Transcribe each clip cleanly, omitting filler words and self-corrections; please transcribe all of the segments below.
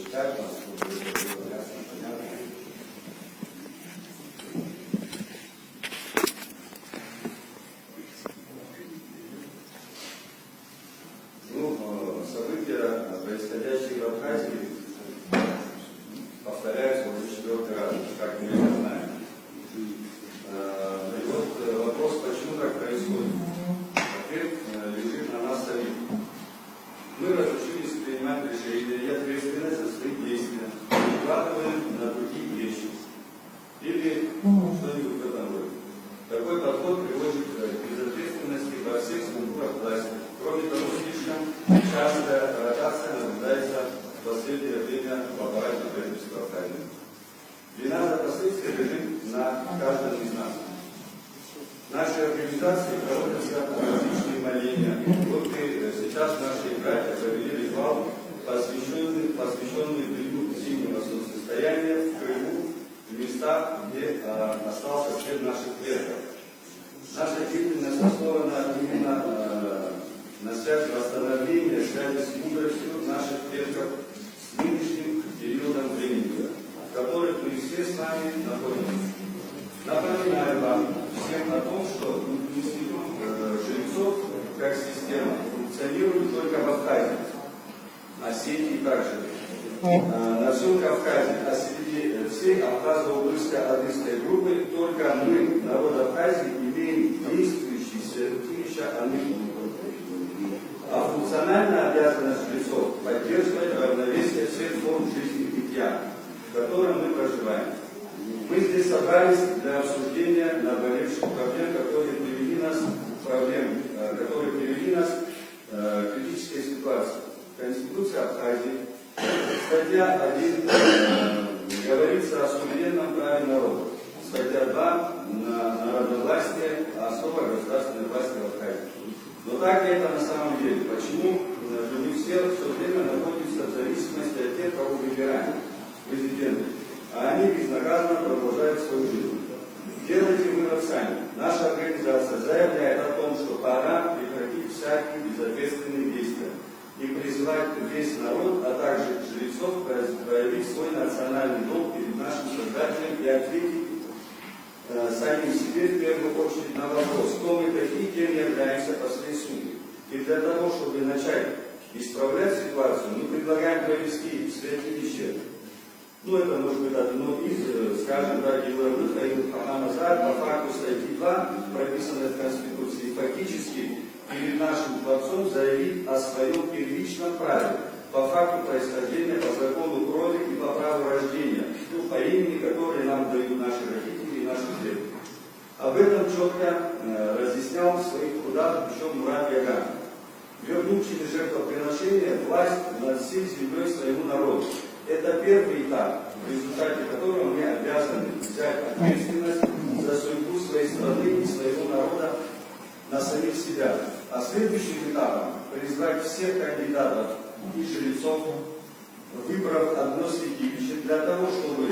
прочитать, чтобы это было ясно, понятно. События, происходящие в Абхазии, повторяются уже 4-й раз, как мы это знаем. И вот вопрос, почему так происходит. Ответ лежит на нас самих. Мы разучились принимать решения и ответственность за свои действия, перекладываем на другие вещи. Или что-нибудь в этом роде. Такой подход приводит к безответственности во всех структурах власти. Кроме того, слишком частая ротация наблюдается в последнее время в аппарате правительства Абхазии. Вина за последствия лежит на каждом из нас. Наши организации проводятся различные моления. Вот сейчас наши братья провели ритуал, посвященный периоду зимнего солнцестояния в Крыму, в местах, где остался след наших предков. Наша деятельность основана именно на связи восстановления связи с мудростью наших предков с нынешним периодом времени, в которых мы все с вами находимся. Напоминаю вам всем о том, что институт жрецов как система функционирует только в Абхазии, Осетии также, на всем Кавказе, а среди всей абхазо-угрызско-адыгской группы только мы, народ Абхазии, имеем действующие святилища Аныку. А функциональная обязанность жрецов – поддерживать равновесие всех форм жизни и бытия, в котором мы проживаем. Мы здесь собрались для обсуждения наболевших проблем, которые привели нас к критической ситуации. Конституция Абхазии, статья 1 говорится о суверенном праве народа. Статья 2 на народовластие, особо государственной власти в Абхазии. Но так ли это на самом деле? Почему мы все время находимся в зависимости от тех, кого выбираем, президенты, а они безнаказанно продолжают свою жизнь? Делайте вывод сами. Наша организация заявляет о том, что пора прекратить всякие безответственные действия и призывать весь народ, а также жрецов проявить свой национальный долг перед нашим Создателем и ответить самим себе в первую очередь на вопрос, кто мы такие, кем являемся по своей сути. И для того, чтобы начать исправлять ситуацию, мы предлагаем провести святилище. Это может быть одно из, скажем так, Георгий Михаил Хамамазар, по факту статьи 2, прописанной в Конституции, фактически перед нашим Творцом заявить о своем первичном праве, по факту происхождения, по закону крови и по праву рождения, по имени, которое нам дают наши родители и наши предки. Об этом четко разъяснял в своих трудах еще Мурат Яган. Вернуть через жертвоприношение власть над всей землей своему народу. Это первый этап, в результате которого мы обязаны взять ответственность за судьбу своей страны и своего народа на самих себя. А следующим этапом призвать всех кандидатов и жрецов, выбрав одно святилище, для того, чтобы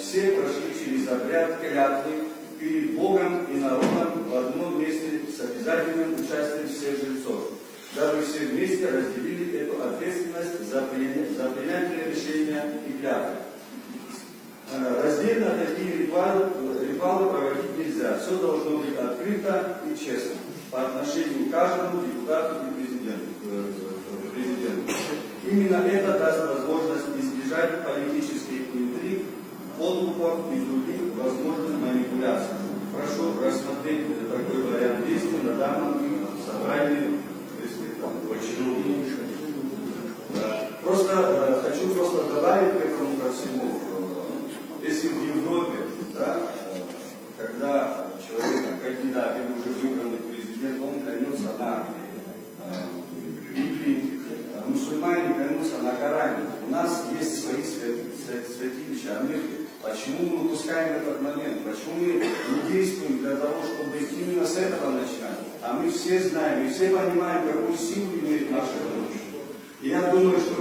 все прошли через обряд клятвы перед Богом и народом в одном месте с обязательным участием всех жрецов, дабы все вместе разделили эту ответственность за принятие решения и клятвы. Раздельно такие ритуалы проводить нельзя. Все должно быть открыто и честно по отношению к каждому депутату и президенту. Именно это даст возможность избежать политических интриг, подкупов и других возможных манипуляций. Прошу рассмотреть такой вариант действий на данном собрании. Хочу добавить к этому ко всему. Если в Европе, когда человек, кандидат или уже выбранный президент, он клянется на Библии, мусульмане клянутся на Коране. У нас есть свои святилища. Почему мы упускаем этот момент? Почему мы не действуем для того, чтобы именно с этого начинать? А мы все знаем, и все понимаем, какую силу имеет наша religion. И я думаю, что